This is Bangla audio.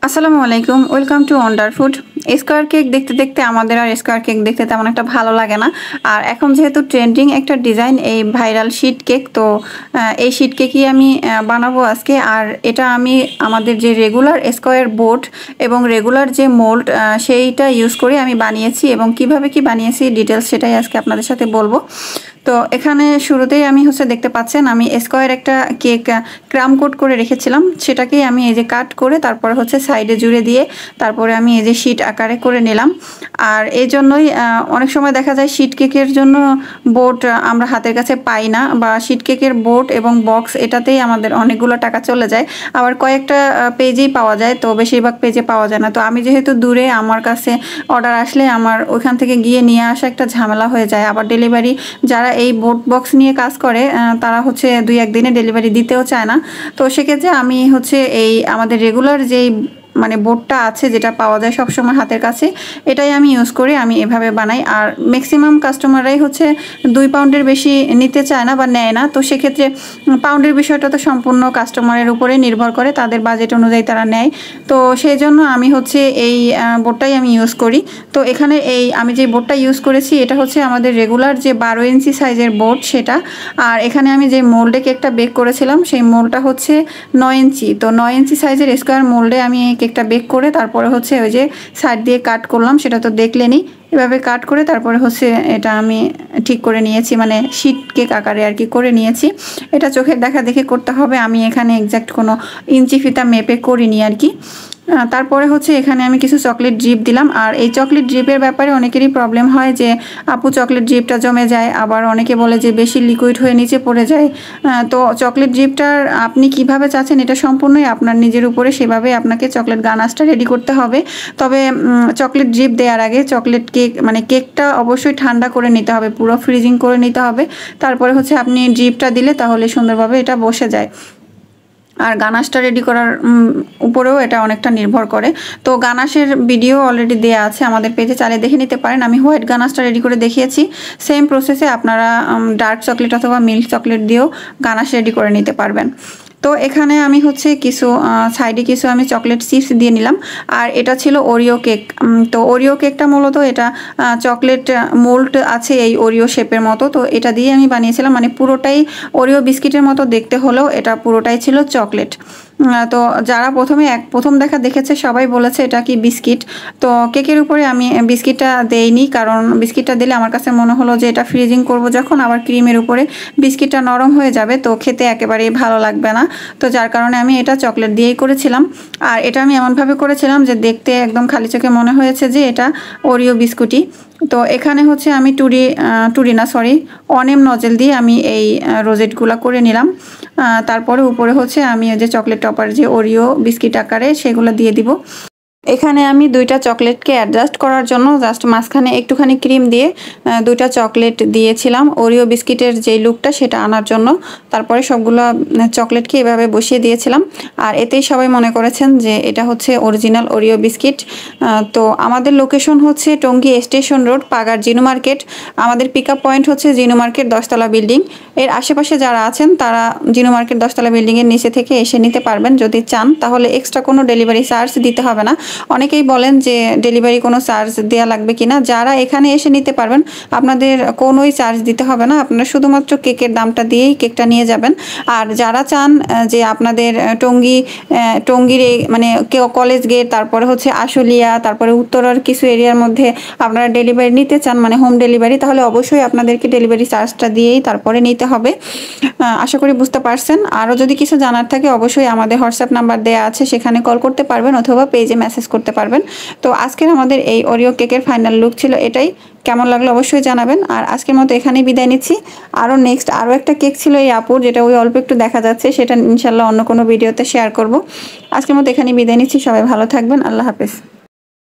আসসালামু আলাইকুম, welcome to wonder food. Square cake দেখতে দেখতে আমাদের আর স্কোয়ার কেক দেখতে তেমন একটা ভালো লাগে না। আর এখন যেহেতু ট্রেন্ডিং একটা ডিজাইন এই ভাইরাল শিট কেক, তো এই শিট কেকই আমি বানাবো আজকে। আর এটা আমি আমাদের যে রেগুলার স্কোয়ার বোর্ড এবং রেগুলার যে মোল্ড সেইটা ইউজ করে আমি বানিয়েছি, এবং কিভাবে কি বানিয়েছি ডিটেলস সেটাই আজকে আপনাদের সাথে বলবো। তো এখানে শুরুতেই আমি দেখতে পাচ্ছেন আমি স্কোয়ার একটা কেক ক্রাম কোট করে রেখেছিলাম, সেটাকেই আমি এই যে কাট করে তারপর সাইডে জুড়ে দিয়ে তারপরে আমি এই যে শিট আকারে করে নিলাম। আর এই জন্যই অনেক সময় দেখা যায় শিট কেকের জন্য বোর্ড আমরা হাতের কাছে পাই না, বা শিট কেকের বোর্ড এবং বক্স এটাতেই আমাদের অনেকগুলো টাকা চলে যায়। আবার কয়েকটা পেজেই পাওয়া যায়, তো বেশিরভাগ পেজে পাওয়া যায় না। তো আমি যেহেতু দূরে, আমার কাছে অর্ডার আসলে আমার ওইখান থেকে গিয়ে নিয়ে আসা একটা ঝামেলা হয়ে যায়। আবার ডেলিভারি যারা এই বোর্ড বক্স নিয়ে কাজ করে তারা 2-1 দিনে ডেলিভারি দিতেও চায় না। তো সেক্ষেত্রে আমি এই আমাদের রেগুলার যেই মানে বোর্ডটা আছে যেটা পাওয়া যায় সবসময় হাতের কাছে, এটাই আমি ইউজ করি, আমি এভাবে বানাই। আর ম্যাক্সিমাম কাস্টমাররাই 2 পাউন্ডের বেশি নিতে চায় না বা নেয় না। তো সেক্ষেত্রে পাউন্ডের বিষয়টা তো সম্পূর্ণ কাস্টমারের উপরে নির্ভর করে, তাদের বাজেট অনুযায়ী তারা নেয়। তো সেই জন্য আমি এই বোর্ডটাই আমি ইউজ করি। তো এখানে আমি যে বোর্ডটা ইউজ করেছি এটা আমাদের রেগুলার যে 12 ইঞ্চি সাইজের বোর্ড সেটা। আর এখানে আমি যে মোল্ডে কেকটা বেক করেছিলাম সেই মোল্ডটা 9 ইঞ্চি। তো 9 ইঞ্চি সাইজের স্কোয়ার মোল্ডে আমি কেকটা বেক করে তারপরে ওই যে সাইড দিয়ে কাট করলাম, সেটা তো দেখলেনই। এভাবে কাট করে তারপরে এটা আমি ঠিক করে নিয়েছি, মানে শিট কেক আকারে আর কি করে নিয়েছি। এটা চোখের দেখা দেখে করতে হবে, আমি এখানে এক্স্যাক্ট কোনো ইঞ্চি ফিতা মেপে করিনি আর কি। তারপরে এখানে আমি কিছু চকলেট ড্রিপ দিলাম। আর এই চকলেট ড্রিপের ব্যাপারে অনেকেরই প্রবলেম হয় যে আপু চকলেট ড্রিপটা জমে যায়, আবার অনেকে বলে যে বেশি লিকুইড হয়ে নিচে পড়ে যায়। তো চকলেট ড্রিপটার আপনি কিভাবে চাচ্ছেন এটা সম্পূর্ণই আপনার নিজের উপরে, সেভাবে আপনাকে চকলেট গানাশটা রেডি করতে হবে। তবে চকলেট ড্রিপ দেওয়ার আগে চকলেট কেক মানে কেকটা অবশ্যই ঠান্ডা করে নিতে হবে, পুরো ফ্রিজিং করে নিতে হবে। তারপরে আপনি ড্রিপটা দিলে তাহলে সুন্দরভাবে এটা বসে যায়। আর গানাশটা রেডি করার উপরেও এটা অনেকটা নির্ভর করে। তো গানাশের ভিডিও অলরেডি দেয়া আছে আমাদের পেজে, চালিয়ে দেখে নিতে পারেন। আমি হোয়াইট গানাশটা রেডি করে দেখিয়েছি, সেম প্রসেসে আপনারা ডার্ক চকলেট অথবা মিল্ক চকলেট দিয়েও গানাশ রেডি করে নিতে পারবেন। তো এখানে আমি কিছু সাইডে কিছু আমি চকলেট চিপস দিয়ে নিলাম। আর এটা ছিল ওরিও কেক। তো ওরিও কেকটা মূলত এটা চকলেট মোল্ড আছে এই ওরিও শেপের মতো, তো এটা দিয়ে আমি বানিয়েছিলাম। মানে পুরোটাই ওরিও বিস্কিটের মতো দেখতে হলেও এটা পুরোটাই ছিল চকলেট। তো যারা প্রথম দেখা দেখেছে সবাই বলেছে এটা কি বিস্কিট। তো কেকের উপরে আমি বিস্কিটটা দেইনি, কারণ বিস্কিটটা দিলে আমার কাছে মনে হলো যে এটা ফ্রিজিং করব যখন, আবার ক্রিমের উপরে বিস্কিটটা নরম হয়ে যাবে, তো খেতে একেবারেই ভালো লাগবে না। তো যার কারণে আমি এটা চকলেট দিয়েই করেছিলাম। আর এটা আমি এমনভাবে করেছিলাম যে দেখতে একদম খালি চোখে মনে হয়েছে যে এটা ওরিও বিস্কুটই। তো এখানে আমি অনেম নজেল দিয়ে আমি এই রোজেটগুলো করে নিলাম। তারপরে উপরে আমি যে চকলেট টপার যে ওরিও বিস্কিট আকারে সেগুলো দিয়ে দিব। এখানে আমি 2টা চকলেটকে অ্যাডজাস্ট করার জন্য জাস্ট মাঝখানে একটুখানি ক্রিম দিয়ে 2টা চকলেট দিয়েছিলাম, ওরিও বিস্কিটের যে লুকটা সেটা আনার জন্য। তারপরে সবগুলো চকলেটকে এভাবে বসিয়ে দিয়েছিলাম। আর এতেই সবাই মনে করেছেন যে এটা অরিজিনাল ওরিও বিস্কিট। তো আমাদের location Tongi station road, Pagar Jinu market. আমাদের pick up point Jinu market 10তলা বিল্ডিং। এর আশেপাশে যারা আছেন তারা জিনু মার্কেট 10তলা বিল্ডিংয়ের নিচে থেকে এসে নিতে পারবেন যদি চান, তাহলে এক্সট্রা কোনো ডেলিভারি চার্জ দিতে হবে না। অনেকেই বলেন যে ডেলিভারি কোনো চার্জ দেওয়া লাগবে কিনা। যারা এখানে এসে নিতে পারবেন আপনাদের কোনোই চার্জ দিতে হবে না, আপনারা শুধুমাত্র কেকের দামটা দিয়েই কেকটা নিয়ে যাবেন। আর যারা চান যে আপনাদের টঙ্গীর মানে কলেজ গেট, তারপরে আশুলিয়া, তারপরে উত্তরার কিছু এরিয়ার মধ্যে আপনারা ডেলিভারি নিতে চান, মানে হোম ডেলিভারি, তাহলে অবশ্যই আপনাদেরকে ডেলিভারি চার্জটা দিয়েই তারপরে নিতে হবে। আশা করি বুঝতে পারছেন। আরও যদি কিছু জানার থাকে অবশ্যই আমাদের হোয়াটসঅ্যাপ নাম্বার দেওয়া আছে, সেখানে কল করতে পারবেন অথবা পেজে মেসেজ করতে পারবেন। তো আজকের আমাদের এই ওরিও কেকের ফাইনাল লুক ছিল এটাই। কেমন লাগলো অবশ্যই জানাবেন। আর আজকের মতো এখানেই বিদায় নিচ্ছি। আরও একটা কেক ছিল এই আপুর, যেটা অল্প একটু দেখা যাচ্ছে, সেটা ইনশাল্লাহ অন্য কোনো ভিডিওতে শেয়ার করব। আজকের মতো এখানেই বিদায় নিচ্ছি। সবাই ভালো থাকবেন। আল্লাহ হাফেজ।